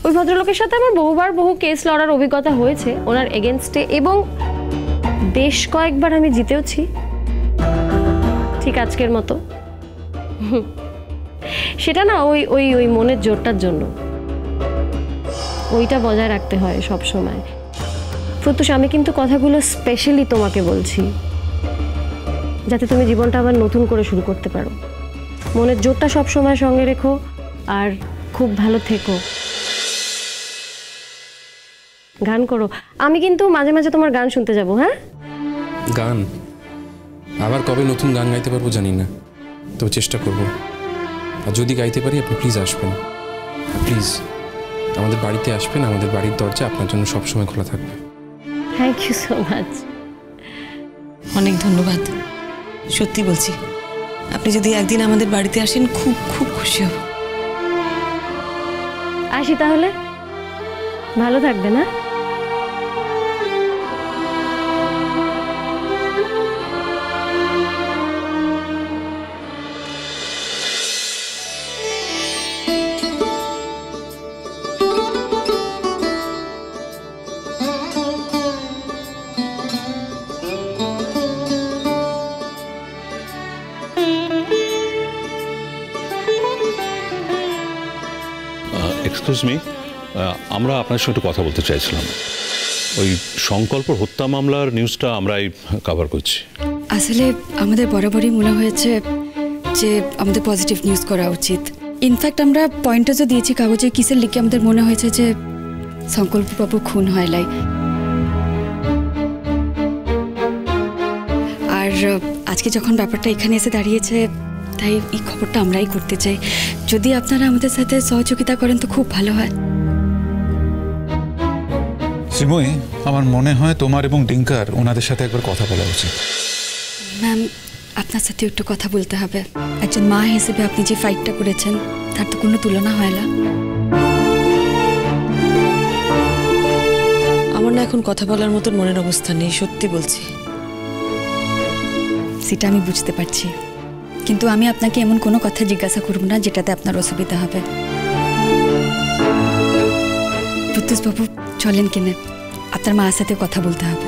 ওই ভদ্রলোকের সাথে আমার বহুবার বহু কেস লড়ার অভিজ্ঞতা হয়েছে ওনার এগেনস্টে, এবং বেশ কয়েকবার আমি জিতেওছি, ঠিক আজকের মতো। সেটা না ওই ওই ওই মনের জোরটার জন্য, ওইটা বজায় রাখতে হয় সব সময়। প্রত্যুষ, আমি কিন্তু কথাগুলো স্পেশালি তোমাকে বলছি, যাতে তুমি জীবনটা আবার নতুন করে শুরু করতে পারো। মনের জোরটা সব সময় সঙ্গে রেখো, আর খুব ভালো থেকো। গান করো, আমি কিন্তু মাঝে মাঝে তোমার গান শুনতে যাব। হ্যাঁ, গান আবার কবে নতুন গান গাইতে পারবো জানি না, তবে চেষ্টা করব। আর যদি গাইতে পারি আপনি প্লিজ আসবেন, প্লিজ আমাদের বাড়িতে আসবেন। আমাদের বাড়ির দরজা আপনার জন্য সবসময় খোলা থাকবে। Thank you so much. অনেক ধন্যবাদ, সত্যি বলছি। আপনি যদি একদিন আমাদের বাড়িতে আসেন খুব খুব খুশি হব। আসি তাহলে, ভালো থাকবে না? এক্সকিউজ মি, আমরা আপনার সঙ্গে একটু কথা বলতে চাইছিলাম। ওই সংকল্প হত্যা মামলার নিউজটা আমরাই কভার করছি। আসলে আমাদের বরাবরই মনে হয়েছে যে আমাদের পজিটিভ নিউজ করা উচিত। ইনফ্যাক্ট আমরা পয়েন্টারও দিয়েছি কাগজে, কিসের লিখে আমাদের মনে হয়েছে যে সংকল্পবাবু খুন হয় লাই। আর আজকে যখন ব্যাপারটা এখানে এসে দাঁড়িয়েছে, তাই এই খবরটা আমরাই করতে চাই। যদি আপনারা আমাদের সাথে সহযোগিতা করেন তো খুব ভালো হয়। শ্রীময়ী, আমার মনে হয় তোমার এবং ডিঙ্কার ওনাদের সাথে একবার কথা বলা উচিত। ম্যাম, আপনার সাথে একটু কথা বলতে হবে। একজন মা হিসেবে আপনি যে ফাইটটা করেছেন তার তো কোনো তুলনা হয় না। আমার না এখন কথা বলার মতন মনের অবস্থা নেই, সত্যি বলছি। সেটা আমি বুঝতে পারছি, কিন্তু আমি আপনাকে এমন কোনো কথা জিজ্ঞাসা করব না যেটাতে আপনার অসুবিধা হবে। প্রত্যুষবাবু চলেন কিনে, আপনার মায়ের সাথে কথা বলতে হবে।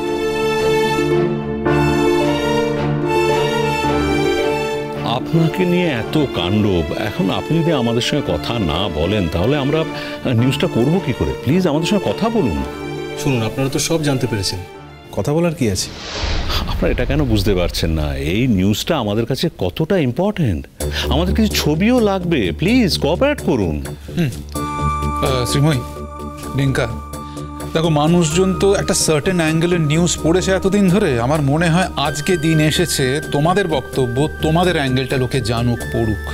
আপনাকে নিয়ে এত কাণ্ড, এখন আপনি যদি আমাদের সঙ্গে কথা না বলেন তাহলে আমরা নিউজটা করব কি করে? প্লিজ আমাদের সঙ্গে কথা বলুন। শুনুন, আপনারা তো সব জানতে পেরেছেন, কথা বলার কি আছে? আপনারা এটা কেন বুঝতে পারছেন না? এই নিউজটা আমাদের কাছে কতটা ইম্পর্টেন্ট। আমাদের কিছু ছবিও লাগবে, প্লিজ কোঅপারেট করুন। শ্রীময়ী, ডিঙ্কা, দেখো মানুষজন তো একটা সার্টেন অ্যাঙ্গেলের নিউজ পড়েছে এতদিন ধরে। আমার মনে হয় আজকে দিন এসেছে তোমাদের বক্তব্য, তোমাদের অ্যাঙ্গেলটা লোকে জানুক, পড়ুক।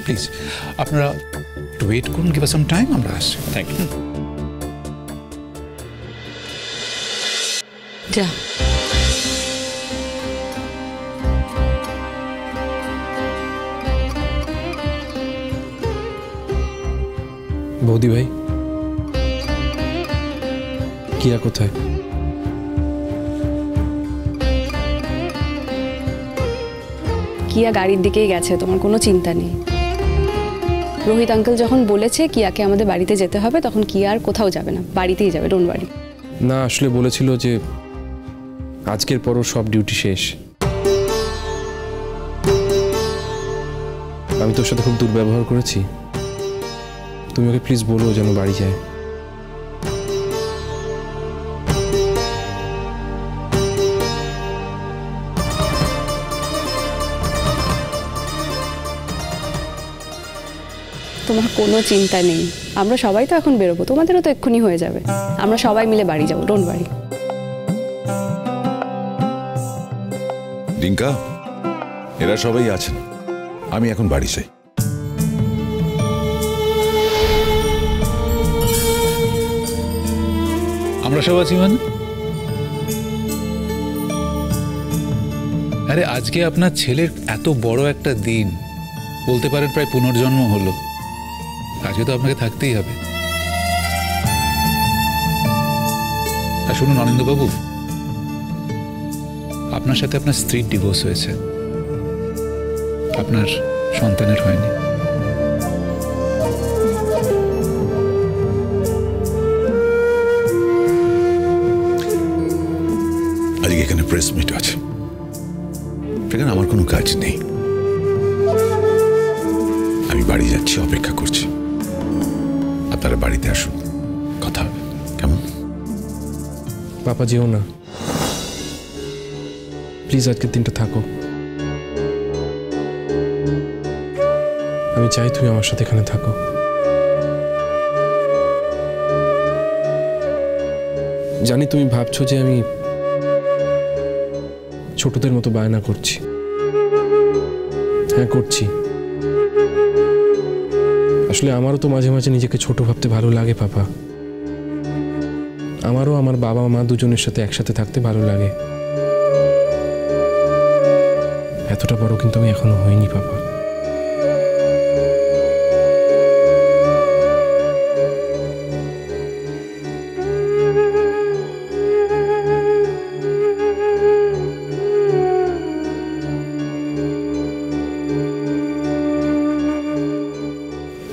প্লিজ আপনারা একটু ওয়েট করুন, গিভ আস সাম টাইম, আমরা আসছি। Thank you. যা, বৌদি ভাই, কিয়া কোথায়? কিয়া গাড়ির দিকেই গেছে, তোমার কোনো চিন্তা নেই। রোহিত আঙ্কেল যখন বলেছে কিয়াকে আমাদের বাড়িতে যেতে হবে, তখন কিয়া আর কোথাও যাবে না, বাড়িতেই যাবে, ডোন্ট ওয়ারি। না, আসলে বলেছিল যে আজকের পরও সব ডিউটি শেষ। আমি তোর সাথে খুব দুর্ব্যবহার করেছি, তুমি ওকে প্লিজ বলো যেন বাড়ি যায়। তোমার কোনো চিন্তা নেই, আমরা সবাই তো এখন বেরোবো, তোমাদেরও তো এক্ষুনি হয়ে যাবে। আমরা সবাই মিলে বাড়ি যাবো, ডোন্ট ওয়ারি। ডিঙ্কা, এরা সবাই আছেন, আমি এখন বাড়ি চাই। আমরা সব আছি মানে? আরে আজকে আপনার ছেলের এত বড় একটা দিন, বলতে পারেন প্রায় পুনর্জন্ম হলো। আজকে তো আপনাকে থাকতেই হবে। আর শুনুন অনিন্দবাবু, আপনার সাথে আপনার স্ত্রীর ডিভোর্স হয়েছে, আপনার সন্তানের হয়নি। প্রেস মিট আছে, সেখানে আমার কোনো কাজ নেই। আমি বাড়ি যাচ্ছি, অপেক্ষা করছি। আপনারা বাড়িতে আসুন, কথা হবে, কেমন? পাপা যেও না প্লিজ, আজকের দিনটা থাকো। আমি চাই তুমি আমার সাথে এখানে থাকো। জানি তুমি ভাবছো যে আমি ছোটদের মতো বায়না করছি। হ্যাঁ করছি। আসলে আমারও তো মাঝে মাঝে নিজেকে ছোট ভাবতে ভালো লাগে পাপা। আমারও আমার বাবা মা দুজনের সাথে একসাথে থাকতে ভালো লাগে। এতটা বড় কিন্তু আমি এখনো হইনি পাপা।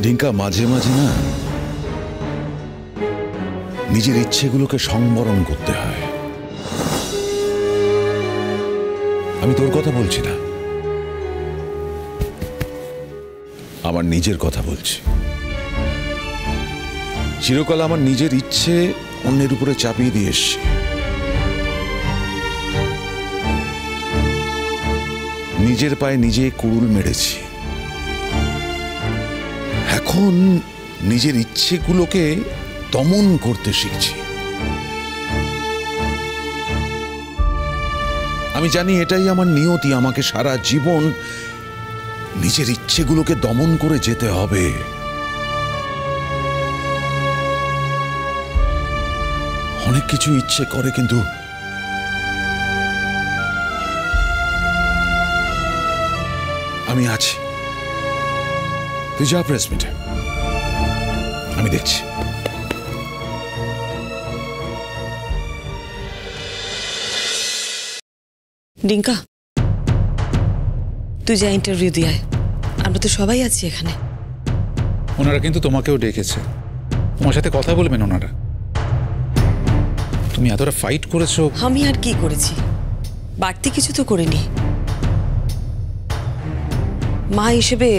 ডিঙ্কা, মাঝে মাঝে না নিজের ইচ্ছেগুলোকে সংবরণ করতে হয়। আমি তোর কথা বলছি না, আমার নিজের কথা বলছি। চিরকাল আমার নিজের ইচ্ছে অন্যের উপরে চাপিয়ে দিয়ে এসছি। নিজের পায়ে নিজে কুড়ুল মেরেছি। এখন নিজের ইচ্ছেগুলোকে দমন করতে শিখছি। আমি জানি এটাই আমার নিয়তি, আমাকে সারা জীবন নিজের ইচ্ছেগুলোকে দমন করে যেতে হবে। অনেক কিছু ইচ্ছে করে, কিন্তু আমি আছি। তুই যা প্রেস মিটে, আমি দেখছি। ডিঙ্কা, তুই যা ইন্টারভিউ দিয়ে আয়, আমরা তো সবাই আছি এখানে। ওনারা কিন্তু তোমাকেও ডেকেছে, তোমার সাথে কথা বলবেন ওনারা। তুমি এতটা ফাইট করেছো। আমি আর কি করেছি? বাড়তি কিছু তো করিনি। মা হিসেবে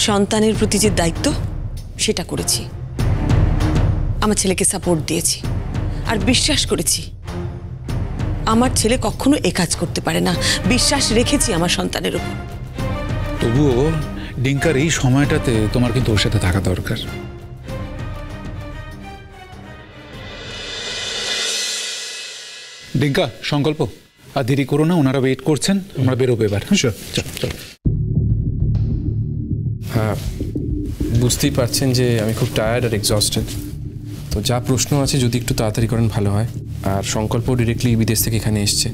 সন্তানের প্রতি যে দায়িত্ব সেটা করেছি। আমার ছেলেকে সাপোর্ট দিয়েছি আর বিশ্বাস করেছি আমার ছেলে কখনো এ কাজ করতে পারে না। বিশ্বাস রেখেছি আমার সন্তানের উপর। তবুও ডিঙ্কার এই সময়টাতে তোমার কিন্তু ওর সাথে থাকা দরকার। ডিঙ্কা, সংকল্প, আর দেরি করো না, ওনারা ওয়েট করছেন, আমরা বেরোবো এবার। চল। হ্যাঁ, বুঝতেই পারছেন যে আমি খুব টায়ার্ড আর এক্সস্টেড। তো যা প্রশ্ন আছে যদি একটু তাড়াতাড়ি করেন ভালো হয়। আর সংকল্প ডিরেক্টলি বিদেশ থেকে এখানে এসছে।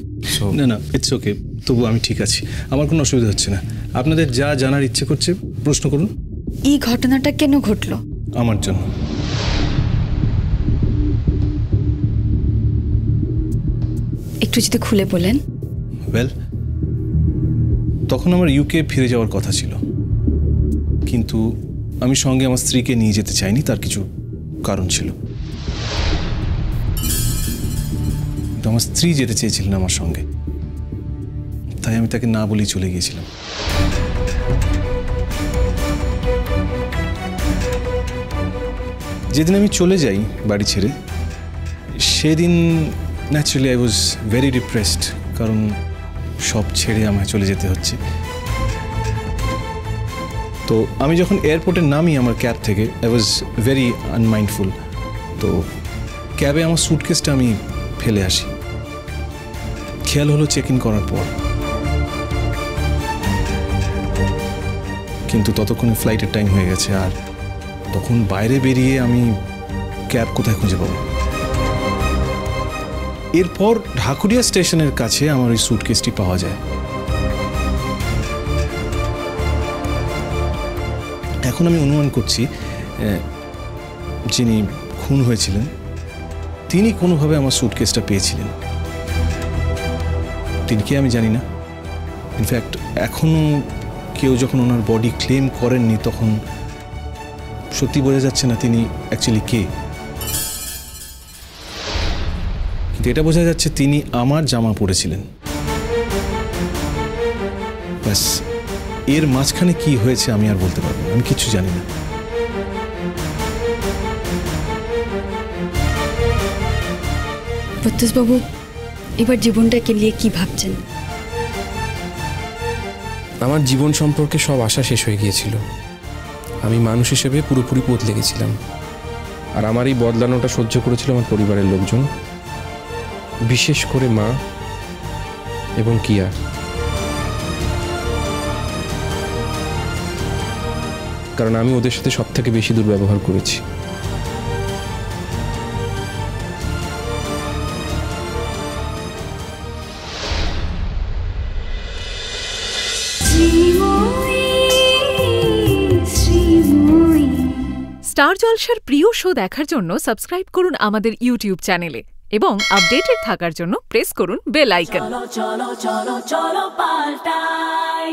না না, ইটস ওকে, তবু আমি ঠিক আছি, আমার কোনো অসুবিধা হচ্ছে না। আপনাদের যা জানার ইচ্ছে করছে প্রশ্ন করুন। এই ঘটনাটা কেন ঘটলো? আমার জন্য। একটু যদি খুলে বলেন। ওয়েল, তখন আমার ইউকে ফিরে যাওয়ার কথা ছিল, কিন্তু আমি সঙ্গে আমার স্ত্রীকে নিয়ে যেতে চাইনি। তার কিছু কারণ ছিল। কিন্তু আমার স্ত্রী যেতে চেয়েছিলেন আমার সঙ্গে, তাই আমি তাকে না বলেই চলে গিয়েছিলাম। যেদিন আমি চলে যাই বাড়ি ছেড়ে, সেদিন naturally I was very depressed, কারণ সব ছেড়ে আমায় চলে যেতে হচ্ছে। তো আমি যখন এয়ারপোর্টে নামি আমার ক্যাব থেকে, আই ওয়াজ ভেরি আনমাইন্ডফুল। তো ক্যাবে আমার স্যুটকেসটা আমি ফেলে আসি। খেয়াল হলো চেক ইন করার পর, কিন্তু ততক্ষণে ফ্লাইটের টাইম হয়ে গেছে। আর তখন বাইরে বেরিয়ে আমি ক্যাব কোথায় খুঁজে পাবো? এরপর ঢাকুরিয়া স্টেশনের কাছে আমার ওই স্যুটকেসটি পাওয়া যায়। এখন আমি অনুমান করছি যিনি খুন হয়েছিলেন তিনি কোনোভাবে আমার স্যুটকেসটা পেয়েছিলেন। তিনি কে আমি জানি না। ইনফ্যাক্ট এখনও কেউ যখন ওনার বডি ক্লেম করেননি, তখন সত্যি বোঝা যাচ্ছে না তিনি অ্যাকচুয়ালি কে। কিন্তু এটা বোঝা যাচ্ছে তিনি আমার জামা পরেছিলেন। ব্যাস, এর মাঝখানে কি হয়েছে আমি আর বলতে পারবো না, আমি কিচ্ছু জানি না। প্রত্যুষবাবু, এবার জীবনটাকে নিয়ে কি ভাবছেন? আমার জীবন সম্পর্কে সব আশা শেষ হয়ে গিয়েছিল। আমি মানুষ হিসেবে পুরোপুরি বদলে গেছিলাম, আর আমার এই বদলানোটা সহ্য করেছিল আমার পরিবারের লোকজন, বিশেষ করে মা এবং কিয়া। কারণ আমি ওদের সাথে সব থেকে বেশি দুর্ব্যবহার করেছি। স্টার জলসার প্রিয় শো দেখার জন্য সাবস্ক্রাইব করুন আমাদের ইউটিউব চ্যানেলে এবং আপডেটেড থাকার জন্য প্রেস করুন বেল আইকন। চলো চলো চলো চলো পাল্টাই।